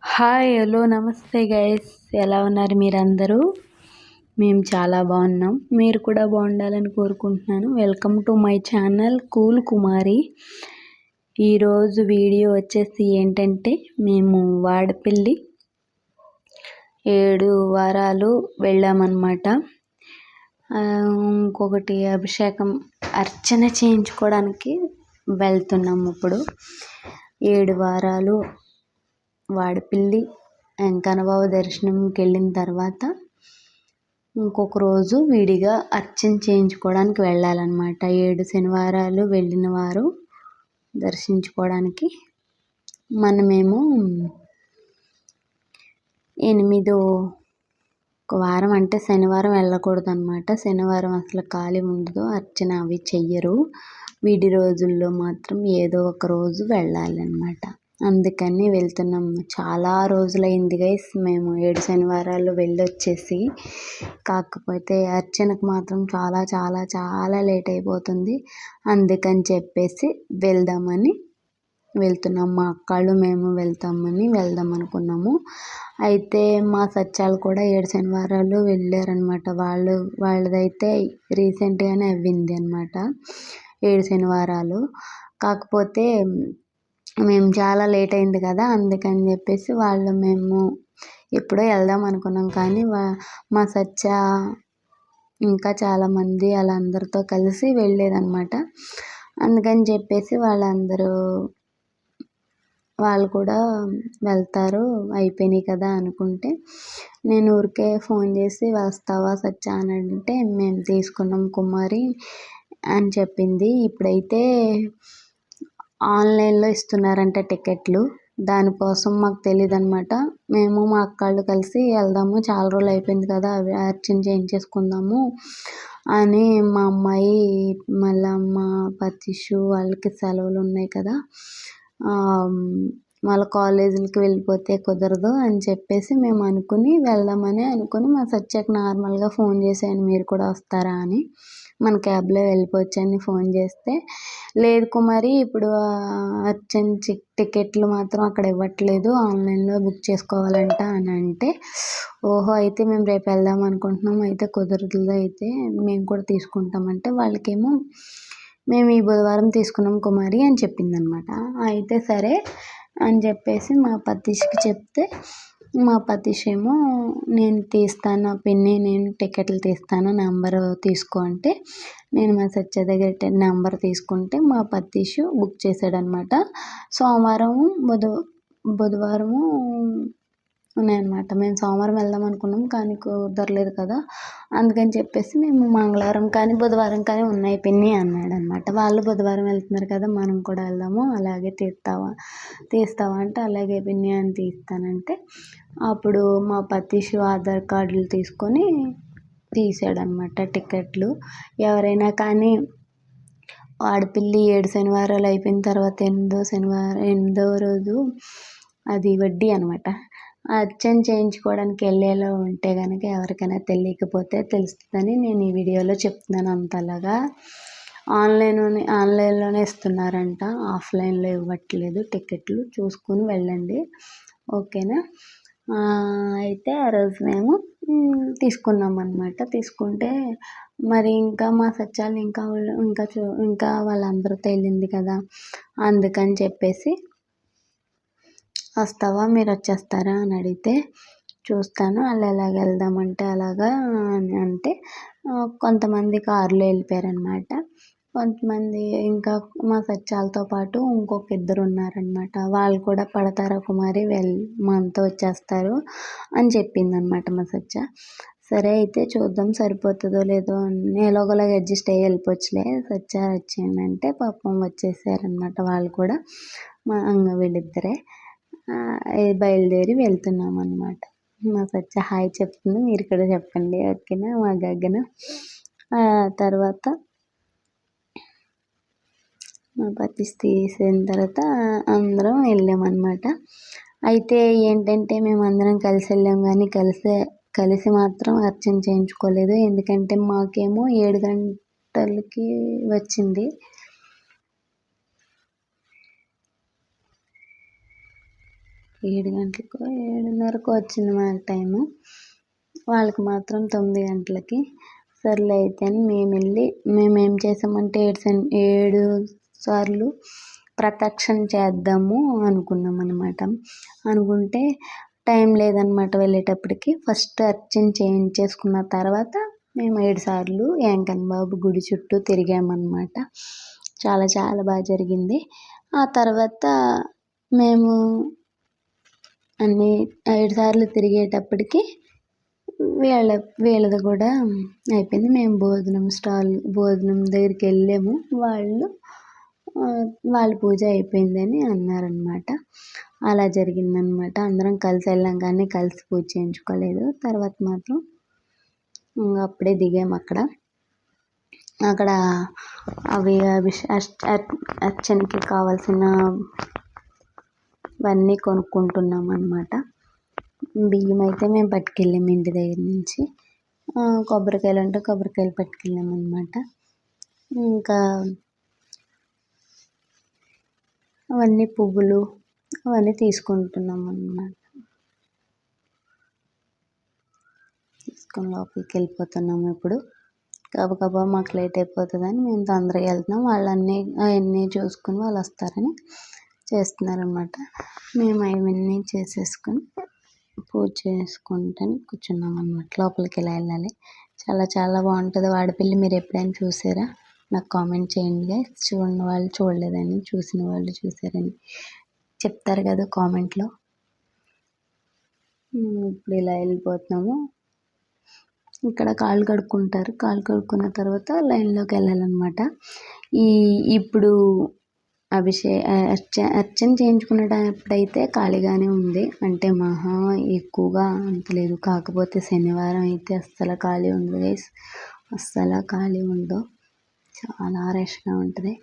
Hi hello నమస్తే guys, ఎలా ఉన్నారు మీరందరూ? మేము చాలా బాగున్నాం. మీరు కూడా బాగుండాలని కోరుకుంటున్నాను. Welcome to my channel cool Kumari. ఈరోజు వీడియో వచ్చేసి ఏంటంటే, మేము వాడపల్లి 7 వారాలు వెళ్ళామన్నమాట. ఇంకొకటి అభిషేకం అర్చన చేయించుకోవడానికి వెళ్తున్నాము. ఇప్పుడు 7 వారాలు వాడపల్లి వెంకన్నబాబు దర్శనంకి వెళ్ళిన తర్వాత ఇంకొక రోజు విడిగా అర్చన చేయించుకోవడానికి వెళ్ళాలన్నమాట. 7 శనివారాలు వెళ్ళిన వారు దర్శించుకోవడానికి. మనమేమో 8వ వారం అంటే శనివారం వెళ్ళకూడదు అన్నమాట. శనివారం అసలు ఖాళీ ఉండదు, అర్చన అవి చెయ్యరు. విడి రోజుల్లో మాత్రం ఏదో ఒక రోజు వెళ్ళాలన్నమాట. అందుకని వెళ్తున్నాం. చాలా రోజులైంది గైస్ మేము 7 శనివారాలు వెళ్ళొచ్చేసి. కాకపోతే అర్చనకు మాత్రం చాలా చాలా చాలా లేట్ అయిపోతుంది. అందుకని చెప్పేసి వెళ్దామని వెళ్తున్నాం. మా అక్కళ్ళు మేము వెళ్దాం అనుకున్నాము. అయితే మా సత్యాలు కూడా 7 శనివారాలు వెళ్ళారనమాట. వాళ్ళదైతే రీసెంట్గానే అవ్వింది అనమాట 7 శనివారాలు. కాకపోతే మేము చాలా లేట్ అయింది కదా, అందుకని చెప్పేసి మేము ఎప్పుడో వెళ్దాం అనుకున్నాం. కానీ మా సత్య ఇంకా చాలామంది వాళ్ళందరితో కలిసి వెళ్ళేదన్నమాట. అందుకని చెప్పేసి వాళ్ళు కూడా వెళ్తారు అయిపోయినాయి కదా అనుకుంటే, నేను ఊరికే ఫోన్ చేసి వస్తావా సత్య అని అంటే, మేము తీసుకున్నాం కుమారి అని చెప్పింది. ఇప్పుడైతే ఆన్లైన్లో ఇస్తున్నారంట టికెట్లు. దానికోసం మాకు తెలియదు అనమాట. మేము మా అక్కళ్ళు కలిసి వెళ్దాము, చాలా రోజులు అయిపోయింది కదా, అవి అర్చన చేయించేసుకుందాము అని. మా అమ్మాయి మళ్ళీ మా పతీషు వాళ్ళకి సెలవులు ఉన్నాయి కదా, వాళ్ళ కాలేజీలకి వెళ్ళిపోతే కుదరదు అని చెప్పేసి మేము వెళ్దామని అనుకుని మా సత్యకి నార్మల్గా ఫోన్ చేశాను, మీరు కూడా వస్తారా అని. మన క్యాబ్లో వెళ్ళిపోవచ్చు అని ఫోన్ చేస్తే, లేదు కుమారి ఇప్పుడు అర్చన టికెట్లు మాత్రం అక్కడ ఇవ్వట్లేదు, ఆన్లైన్లో బుక్ చేసుకోవాలంట అని అంటే, ఓహో అయితే మేము రేపు వెళ్దాం అనుకుంటున్నాం, అయితే కుదరదు, అయితే మేము కూడా తీసుకుంటామంటే, వాళ్ళకేమో మేము ఈ బుధవారం తీసుకున్నాం కుమారి అని చెప్పిందనమాట. అయితే సరే అని చెప్పేసి మా పతీష్కి చెప్తే, మా పతీష్ ఏమో నేను తీస్తాను పిన్ని, నేను టికెట్లు తీస్తాను, నెంబర్ తీసుకో అంటే, నేను మా సత్య దగ్గర నెంబర్ తీసుకుంటే మా పతీష్ బుక్ చేశాడనమాట. సోమవారము బుధవారము ఉన్నాయన్నమాట. మేము సోమవారం వెళ్దాం అనుకున్నాం కానీ కుదరలేదు కదా, అందుకని చెప్పేసి మేము మంగళవారం కానీ బుధవారం కానీ ఉన్నాయి పిన్ని అన్నాడు అనమాట. వాళ్ళు బుధవారం వెళ్తున్నారు కదా, మనం కూడా వెళ్దాము, అలాగే తీస్తావా అంటే, అలాగే పిన్ని అని తీస్తానంటే, అప్పుడు మా పతీష్ ఆధార్ కార్డులు తీసుకొని తీసాడనమాట టికెట్లు. ఎవరైనా కానీ వాడపల్లి 7 శనివారాలు అయిపోయిన తర్వాత 8వ రోజు అది వడ్డీ అనమాట. అర్చన చేయించుకోవడానికి వెళ్ళేలా ఉంటే కనుక ఎవరికైనా తెలియకపోతే తెలుస్తుందని నేను ఈ వీడియోలో చెప్తున్నాను. అంతలాగా ఆన్లైన్లోనే ఇస్తున్నారంట, ఆఫ్లైన్లో ఇవ్వట్లేదు. టికెట్లు చూసుకుని వెళ్ళండి, ఓకేనా. అయితే ఆ రోజు మేము తీసుకున్నాం అనమాట. తీసుకుంటే మరి ఇంకా మా సత్యాలు ఇంకా వాళ్ళందరితో వెళ్ళింది కదా, అందుకని చెప్పేసి వస్తావా, మీరు వచ్చేస్తారా అని అడిగితే, చూస్తాను వాళ్ళు ఎలాగ వెళ్దామంటే అలాగా అని అంటే, కొంతమంది కారులో వెళ్ళిపోయారనమాట. కొంతమంది ఇంకా మా సత్యాలతో పాటు ఇంకొక ఇద్దరు ఉన్నారనమాట. వాళ్ళు కూడా పడతారా కుమారి, మనతో వచ్చేస్తారు అని చెప్పిందనమాట మా సత్య. సరే అయితే చూద్దాం సరిపోతుందో లేదో అని, ఎలాగోలాగా అడ్జస్ట్ అయ్యి వెళ్ళిపోవచ్చులే సత్య వచ్చిందంటే, పాపం వచ్చేసారనమాట వాళ్ళు కూడా. వీళ్ళిద్దరే బయలుదేరి వెళ్తున్నాం అనమాట. మా సత్య హాయ్ చెప్తుంది, మీరు కూడా చెప్పండి, ఓకేనా. మా గగ్గన తర్వాత మా పతీష్ తీసిన తర్వాత అందరం వెళ్ళామన్నమాట. అయితే ఏంటంటే మేము అందరం కలిసి వెళ్ళాం కానీ కలిసి మాత్రం అర్చన చేయించుకోలేదు. ఎందుకంటే మాకేమో 7 గంటలకి వచ్చింది. 7 గంటలకో 7:30కో వచ్చింది మాకు టైము. వాళ్ళకి మాత్రం 9 గంటలకి. సర్లే అయితే అని మేమేం చేసామంటే 7 సార్లు ప్రదక్షిణ చేద్దాము అనుకున్నాం అనమాట. అనుకుంటే టైం లేదనమాట వెళ్ళేటప్పటికి. ఫస్ట్ అర్చన చేయించేసుకున్న తర్వాత మేము 7 సార్లు వెంకన్న బాబు గుడి చుట్టూ తిరిగామన్నమాట. చాలా చాలా బాగా జరిగింది. ఆ తర్వాత మేము అన్నీ 7 సార్లు తిరిగేటప్పటికి వీళ్ళది కూడా అయిపోయింది. మేము భోజనం దగ్గరికి వెళ్ళాము. వాళ్ళ పూజ అయిపోయిందని అన్నారనమాట. అలా జరిగిందనమాట. అందరం కలిసి వెళ్ళాం కానీ కలిసి పూజ చేయించుకోలేదు. తర్వాత మాత్రం అప్పుడే దిగాము అక్కడ అవి అర్చనకి కావాల్సినవన్నీ కొనుక్కుంటున్నాం అనమాట. బియ్యం అయితే మేము పట్టుకెళ్ళాము ఇంటి దగ్గర నుంచి. కొబ్బరికాయలు అంటే కొబ్బరికాయలు పట్టుకెళ్ళాము అనమాట. ఇంకా అవన్నీ పువ్వులు అవన్నీ తీసుకుంటున్నాం అన్నమాట. తీసుకొని లోపలికి వెళ్ళిపోతున్నాము. ఇప్పుడు గబగబా మాకు లేట్ అయిపోతుందని మేము తొందరగా వెళ్తున్నాం. అవన్నీ చూసుకుని వాళ్ళు వస్తారని చేస్తున్నారనమాట. మేము అవన్నీ చేసేసుకొని పూజ చేసుకుంటాను కూర్చున్నాం అన్నమాట. లోపలికి ఎలా వెళ్ళాలి. చాలా చాలా బాగుంటుంది వాడపల్లి. మీరు ఎప్పుడైనా చూసారా? నాకు కామెంట్ చేయండి. చూడని వాళ్ళు చూడలేదని, చూసిన వాళ్ళు చూసారని చెప్తారు కదా కామెంట్లో. ఇప్పుడు ఇలా వెళ్ళిపోతున్నాము. ఇక్కడ కాళ్ళు కడుక్కుంటారు. కాళ్ళు కడుక్కున్న తర్వాత లైన్లోకి వెళ్ళాలన్నమాట. ఇప్పుడు అర్చన చేయించుకునేటప్పుడైతే ఖాళీగానే ఉంది. అంటే మహా ఎక్కువగా అంత లేదు. కాకపోతే శనివారం అయితే అస్సలు ఖాళీ ఉండదు గైస్. అస్సలు ఖాళీ ఉండదు. చాలా రష్గా ఉంటుంది.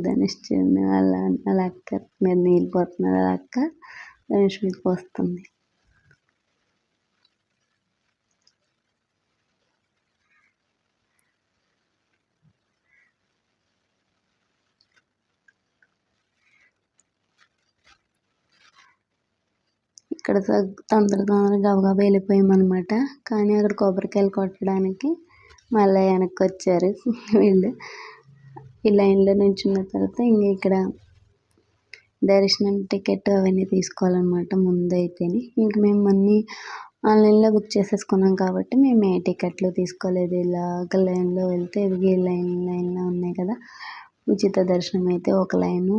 ధనుష్ వాళ్ళ అక్క మీద నీళ్ళు పోతున్నారు. వాళ్ళ అక్క ధనుష్ మీద పోస్తుంది. ఇక్కడ తొందరగా గబగబా వెళ్ళిపోయామన్నమాట. కానీ అక్కడ కొబ్బరికాయలు కొట్టడానికి మళ్ళీ వెనక్కి వచ్చారు వీళ్ళు. ఈ లైన్లో నుంచున్న తర్వాత ఇక్కడ దర్శనం టికెట్ అవన్నీ తీసుకోవాలన్నమాట ముందైతేనే. మేము అన్నీ ఆన్లైన్లో బుక్ చేసేసుకున్నాం కాబట్టి మేము ఏ టికెట్లు తీసుకోలేదు. ఇలాగ లైన్లో వెళ్తే ఇవి లైన్లో ఉన్నాయి కదా. ఉచిత దర్శనం అయితే ఒక లైను,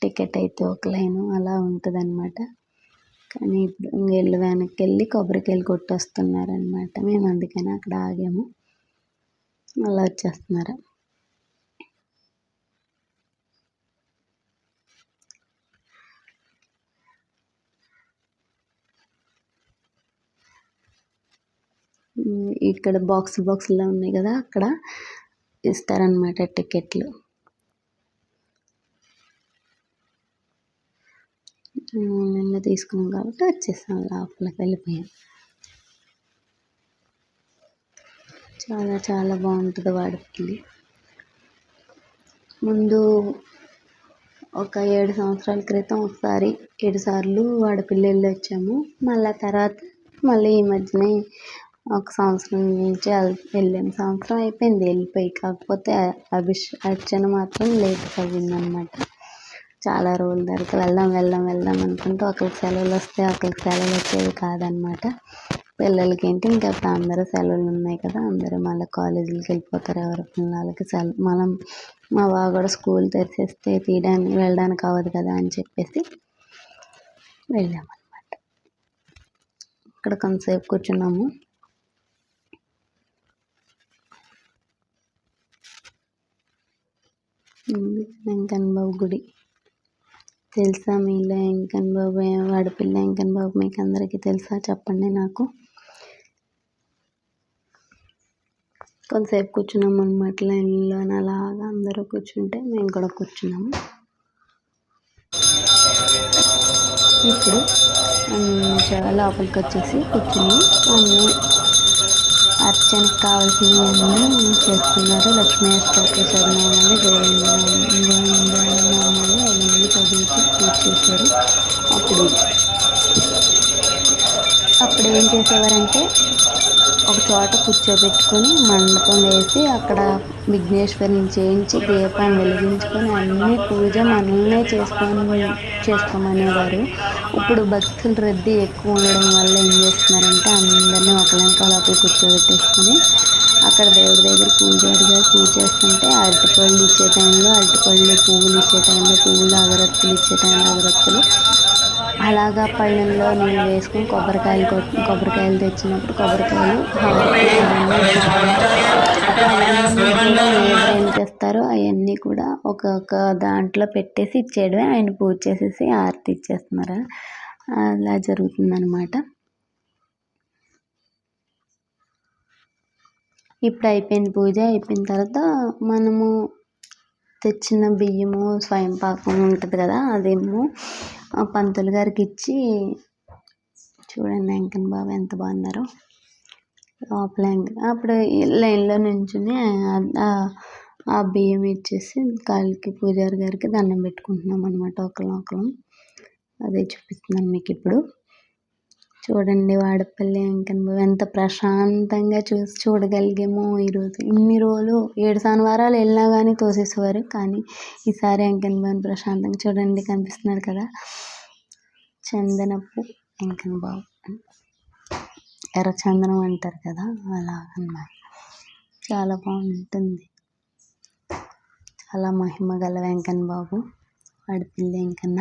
టికెట్ అయితే ఒక లైను అలా ఉంటుంది అనమాట. కానీ ఇప్పుడు వెనక్కి వెళ్ళి కొబ్బరికాయలు కొట్టొస్తున్నారనమాట. మేము అందుకని అక్కడ ఆగాము. అలా వచ్చేస్తున్నారు. ఇక్కడ బాక్సుల్లో ఉన్నాయి కదా, అక్కడ ఇస్తారనమాట టికెట్లు. ఆన్లైన్లో తీసుకున్నాం కాబట్టి వచ్చేసాం. లోపలికి వెళ్ళిపోయాం. చాలా చాలా బాగుంటుంది వాడపల్లి. ముందు ఒక 7 సంవత్సరాల క్రితం ఒకసారి 7 సార్లు వాడపల్లి వెళ్ళి వచ్చాము. మళ్ళీ ఈ మధ్యనే ఒక సంవత్సరం నుంచి వెళ్ళాము. సంవత్సరం అయిపోయింది వెళ్ళిపోయి. కాకపోతే అర్చన మాత్రం లేట్ అయిందనమాట. చాలా రోజుల తర్వాత వెళ్దాం అనుకుంటూ ఒకరికి సెలవులు వస్తే ఒకరికి సెలవులు వచ్చేవి కాదనమాట. పిల్లలకి ఏంటి ఇంకా అందరూ సెలవులు ఉన్నాయి కదా, అందరూ మళ్ళీ కాలేజీలకి వెళ్ళిపోతారు. ఎవరి పిల్లలకి మా బావ కూడా స్కూల్ తెరిచేస్తే వెళ్ళడానికి అవ్వదు కదా అని చెప్పేసి వెళ్ళామన్నమాట. ఇక్కడ కొంతసేపు కూర్చున్నాము. వెంకన్న బాబు గుడి తెలుసా మీలో? వెంకన్న బాబు వాడపల్లి వెంకన్న బాబు మీకు అందరికీ తెలుసా? చెప్పండి నాకు. కొంతసేపు కూర్చున్నాము అన్నమాట లైన్లో. అలాగా అందరూ కూర్చుంటే మేము కూడా కూర్చున్నాము. ఇప్పుడు లోపలికి వచ్చేసి కూర్చుని అర్చనకు కావాల్సినవన్నీ చేస్తున్నారు. లక్ష్మీ అష్టోత్తరశతనామాలు, గోవిందనామాలు అవన్నీ చదివించి పూజ చేశారు. అప్పుడు ఏం చేసేవారంటే ఒక చోట కూర్చోబెట్టుకొని మండపం వేసి అక్కడ విఘ్నేశ్వరిని చేయించి దీపం వెలిగించుకొని అన్ని పూజ మనల్నే చేసుకోమనేవారు. ఇప్పుడు భక్తుల రద్దీ ఎక్కువ ఉండడం వల్ల ఏం చేస్తున్నారంటే అందరినీ ఒకళ్ళంకా లోపల కూర్చోబెట్టేసుకొని అక్కడ దేవుడి దగ్గర పూజారి గారు పూజ చేస్తుంటే అరటిపళ్ళు ఇచ్చే టైంలో అరటిపళ్ళు, పువ్వులు ఇచ్చే టైంలో పువ్వులు, అగరత్తులు ఇచ్చే టైంలో అగరత్తులు, అలాగా పళ్ళెంలో నీళ్ళు వేసుకొని కొబ్బరికాయలు తెచ్చినప్పుడు కొబ్బరికాయలు, ఏం చేస్తారో అవన్నీ కూడా ఒక్కొక్క దాంట్లో పెట్టేసి ఇచ్చేయడమే. ఆయన పూజ చేసేసి ఆరతి ఇచ్చేస్తున్నారు. అలా జరుగుతుందన్నమాట. ఇప్పుడు అయిపోయింది పూజ. అయిపోయిన తర్వాత మనము తెచ్చిన బియ్యము, స్వయం పాకం ఉంటుంది కదా, అదేమో పంతులు గారికి ఇచ్చి, చూడండి వెంకన్న బాబు ఎంత బాగున్నారో లోపల. అప్పుడు లైన్లో నుంచుని ఆ బియ్యం ఇచ్చేసి కాళ్ళకి పూజారి గారికి దండం పెట్టుకుంటున్నాం అనమాట ఒకళ్ళం. అదే చూపిస్తున్నాను మీకు ఇప్పుడు. చూడండి వాడపల్లి వెంకన్న బాబు ఎంత ప్రశాంతంగా చూడగలిగామో ఈరోజు. ఇన్ని రోజులు 7 శనివారాలు వెళ్ళినా కానీ తోసేసేవారు, కానీ ఈసారి వెంకన్న బాబుని ప్రశాంతంగా చూడండి కనిపిస్తున్నారు కదా. చందనపు వెంకన్న బాబు, ఎర్ర చందనం అంటారు కదా, అలాగన్నమాట. చాలా బాగుంటుంది. చాలా మహిమ గల వెంకన్న బాబు, వాడపల్లి వెంకన్న.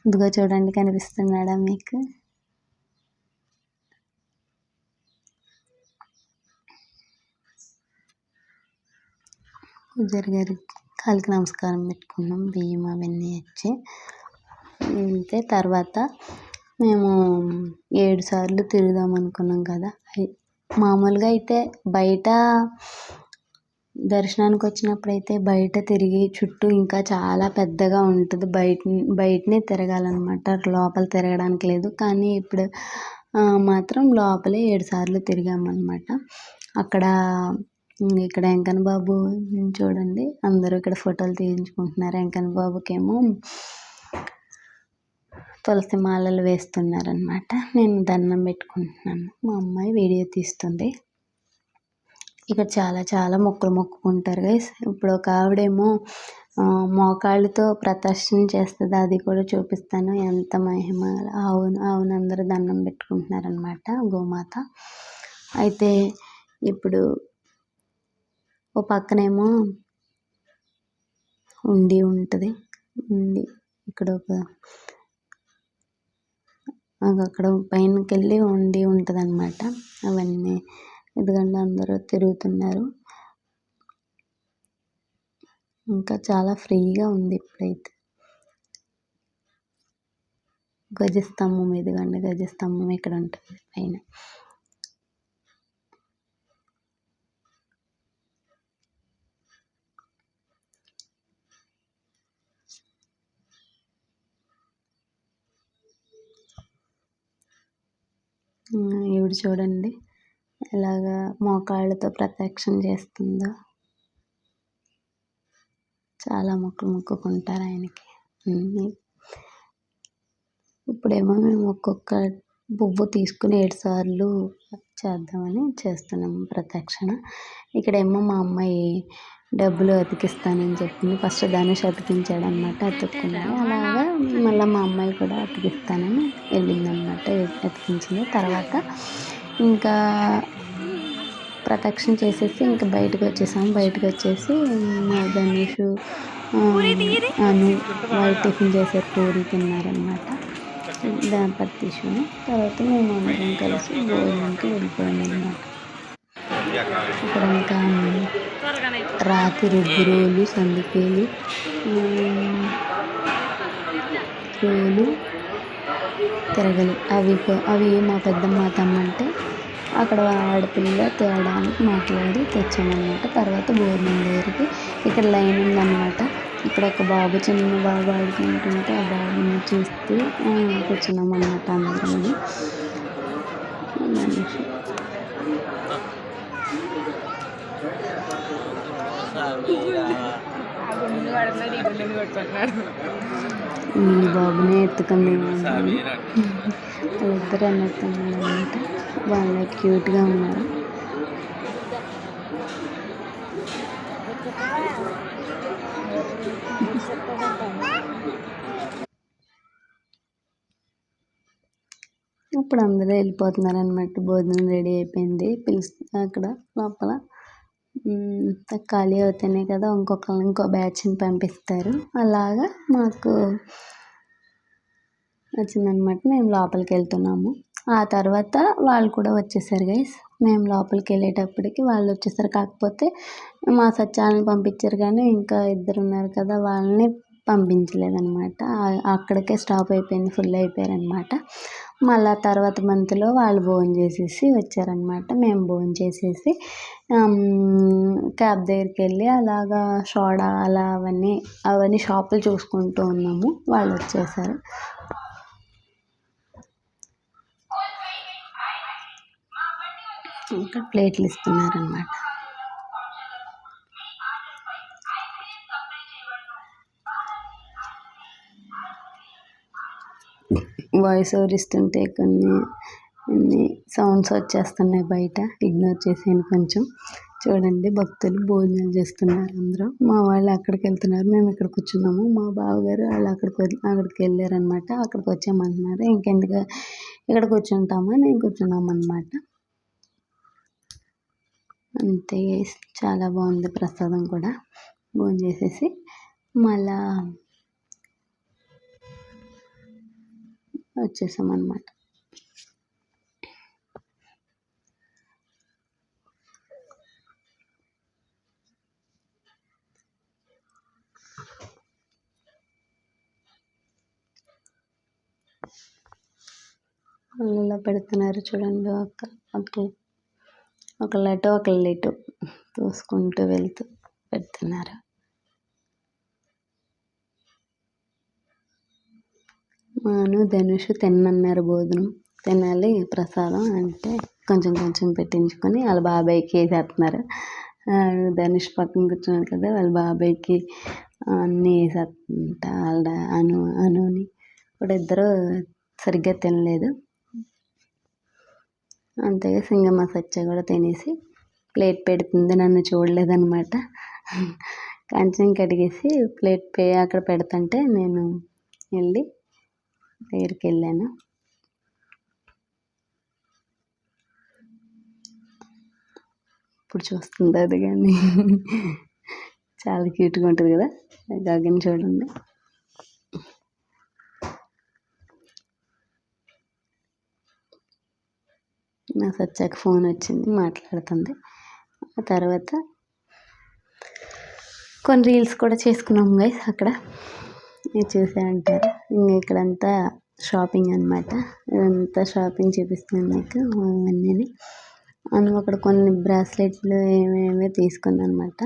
ఇదిగో చూడండి కనిపిస్తున్నాడా మీకు? పూజారి గారి కాలికి నమస్కారం పెట్టుకున్నాం, బియ్యం అవన్నీ ఇచ్చి. అంతే. తర్వాత మేము 7 సార్లు తిరుగుదాం అనుకున్నాం కదా. మామూలుగా అయితే బయట దర్శనానికి వచ్చినప్పుడు అయితే బయట తిరిగి చుట్టూ ఇంకా చాలా పెద్దగా ఉంటుంది, బయటనే తిరగాలన్నమాట, లోపల తిరగడానికి లేదు. కానీ ఇప్పుడు మాత్రం లోపలే 7 సార్లు తిరిగామన్నమాట. ఇక్కడ వెంకన్న బాబు చూడండి, అందరూ ఇక్కడ ఫోటోలు తీయించుకుంటున్నారు. వెంకన్న బాబుకేమో తులసి మాలలు వేస్తున్నారనమాట. నేను దండం పెట్టుకుంటున్నాను, మా అమ్మాయి వీడియో తీస్తుంది. ఇక్కడ చాలా చాలా మొక్కులు మొక్కుకుంటారు గైస్. ఇప్పుడు ఒక ఆవిడేమో మోకాళ్ళతో ప్రదర్శన చేస్తుంది, అది కూడా చూపిస్తాను ఎంత మహిమ. ఆవునందరూ దండం పెట్టుకుంటున్నారనమాట, గోమాత. అయితే ఇప్పుడు ఓ పక్కనేమో ఉండి ఉంటుంది. ఇక్కడ అక్కడ పైనకి వెళ్ళి ఉండి ఉంటుంది అనమాట. అవన్నీ ఎందుకంటే అందరూ తిరుగుతున్నారు. ఇంకా చాలా ఫ్రీగా ఉంది ఇప్పుడైతే. గజస్తంభం, ఇదిగండి గజస్తంభం ఇక్కడ ఉంటుంది పైన. ఈవిడ చూడండి ఎలాగా మోకాళ్ళతో ప్రదక్షిణ చేస్తుందో. చాలా మొక్కులు మొక్కుకుంటారు ఆయనకి. ఇప్పుడేమో మేము ఒక్కొక్క పువ్వు తీసుకుని 7 సార్లు చేద్దామని చేస్తున్నాము ప్రదక్షిణ. ఇక్కడేమో మా అమ్మాయి డబ్బులు అతికిస్తానని చెప్పింది. ఫస్ట్ ధనుష్ అతికించాడు అనమాట, అతుక్కున్నాడు. అలాగా మళ్ళీ మా అమ్మాయి కూడా అతికిస్తానని వెళ్ళిందనమాట, అతికించింది. తర్వాత ఇంకా ప్రదక్షిణ చేసేసి ఇంకా బయటకు వచ్చేసాము. బయటకు వచ్చేసి మా ధనుష్ వాళ్ళు టిఫిన్ చేసే పూరి తిన్నారనమాట. దాంపతి తీసుకుని తర్వాత మేము అందరం కలిసి భోజనానికి వెళ్ళిపోయాము అనమాట. ఇక్కడ ఇంకా రాతి రుబ్బురోలు, సందికేలు, రోలు, తిరగలి అవి మా పెద్దమ్మ తమ్మంటే అక్కడ ఆడపిల్ల తేడానికి మాట్లాడి తెచ్చామన్నమాట. తర్వాత భోజనం దగ్గరికి ఇక్కడ లైన్ ఉందన్నమాట. ఇక్కడ ఒక బాబు, చిన్న బాబు ఆడుకుంటుంటే ఆ బాబుని చూస్తూ కూర్చున్నాం అన్నమాట అందరం. ఈ బాబుని ఎత్తుకుంది వాళ్ళిద్దరు అన్నట్టున్నారు అనమాట. వాళ్ళు క్యూట్గా ఉన్నారు. ఇప్పుడు అందరూ వెళ్ళిపోతున్నారు అనమాట. భోజనం రెడీ అయిపోయింది. అక్కడ లోపల ఖాళీ అవుతేనే కదా ఇంకో బ్యాచ్ని పంపిస్తారు. అలాగా మాకు వచ్చిందనమాట. మేము లోపలికి వెళ్తున్నాము. ఆ తర్వాత వాళ్ళు కూడా వచ్చేసారు గైస్. మేము లోపలికి వెళ్ళేటప్పటికి వాళ్ళు వచ్చేసారు. కాకపోతే మా సత్యాలను పంపించారు కానీ ఇంకా ఇద్దరు ఉన్నారు కదా, వాళ్ళని పంపించలేదన్నమాట. అక్కడికే స్టాప్ అయిపోయింది, ఫుల్ అయిపోయారనమాట. మళ్ళీ తర్వాత మంత్లో వాళ్ళు భోజనం చేసేసి వచ్చారనమాట. మేము భోజనం చేసేసి క్యాబ్ దగ్గరికి వెళ్ళి అలాగా సోడా అలా అవన్నీ షాపులు చూసుకుంటూ ఉన్నాము. వాళ్ళు వచ్చేసారు. ఇంకా ప్లేట్లు ఇస్తున్నారనమాట. వాయిస్ ఓవర్ ఇస్తుంటే కొన్ని సౌండ్స్ వచ్చేస్తున్నాయి బయట, ఇగ్నోర్ చేసాను కొంచెం. చూడండి, భక్తులు భోజనాలు చేస్తున్నారు అందరూ. మా వాళ్ళు అక్కడికి వెళ్తున్నారు, మేము ఇక్కడ కూర్చున్నాము. మా బావగారు వాళ్ళు అక్కడికి వెళ్ళారనమాట. అక్కడికి వచ్చామంటున్నారు. ఇంకెందుకు ఇక్కడ కూర్చుంటామా, నేను కూర్చున్నామన్నమాట. అంతే, చాలా బాగుంది ప్రసాదం కూడా. భోజనం చేసేసి మళ్ళా వచ్చేసామన్నమాట. అలా పెడుతున్నారు చూడండి. ఒకళ్ళు ఇటు తోసుకుంటూ వెళ్తూ పెడుతున్నారు. ధనుష్ తిన్నన్నారు. భోజనం తినాలి ప్రసాదం అంటే కొంచెం పెట్టించుకొని వాళ్ళ బాబాయ్కి వేసేస్తున్నారు. ధనుష్ పక్కన కూర్చున్నాడు కదా, వాళ్ళ బాబాయ్కి అన్నీ వేసేస్తుంట. వాళ్ళ అనుని కూడా ఇద్దరు సరిగ్గా తినలేదు. అంతేగా సింగమ్మ సత్య కూడా తినేసి ప్లేట్ పెడుతుంది. నన్ను చూడలేదన్నమాట. కంచెం కడిగేసి ప్లేట్ అక్కడ పెడుతుంటే నేను వెళ్ళి దగ్గరికి వెళ్ళాను. ఇప్పుడు చూస్తుంది అది, కానీ చాలా క్యూట్గా ఉంటుంది కదా. గగన్ చూడండి. నా సత్యాకి ఫోన్ వచ్చింది, మాట్లాడుతుంది. ఆ తర్వాత కొన్ని రీల్స్ కూడా చేసుకున్నాం గైస్ అక్కడ. మీరు చూసే అంటారు. ఇంకా ఇక్కడంతా షాపింగ్ అనమాట. ఇదంతా షాపింగ్ చూపిస్తున్నాను మీకు అవన్నీ. అక్కడ కొన్ని బ్రాస్లెట్లు ఏమేమి తీసుకున్నాను అనమాట.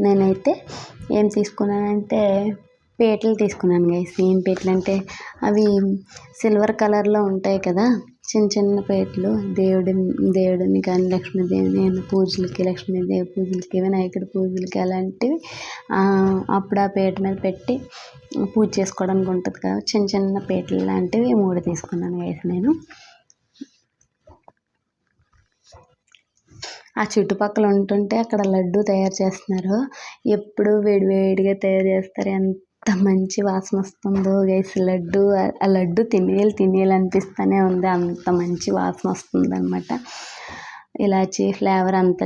నేనైతే ఏం తీసుకున్నానంటే పేటలు తీసుకున్నాను గైస్. ఏం పేటలు అంటే అవి సిల్వర్ కలర్లో ఉంటాయి కదా, చిన్న పేటలు. దేవుడిని కానీ లక్ష్మీదేవిని పూజలకి, లక్ష్మీదేవి పూజలకి, వినాయకుడి పూజలకి అలాంటివి అప్పుడు ఆ పేట మీద పెట్టి పూజ చేసుకోవడానికి ఉంటుంది కదా, చిన్న పేటలు లాంటివి 3 తీసుకున్నాను గైస్ నేను. ఆ చుట్టుపక్కల ఉంటుంటే అక్కడ లడ్డు తయారు చేస్తున్నారు. ఎప్పుడు వేడివేడిగా తయారు చేస్తారు. ఎంత మంచి వాసన వస్తుందో గైస్. ఆ లడ్డు తినేయాలి అనిపిస్తూనే ఉంది. అంత మంచి వాసన వస్తుంది అనమాట. ఇలాచీ ఫ్లేవర్ అంతా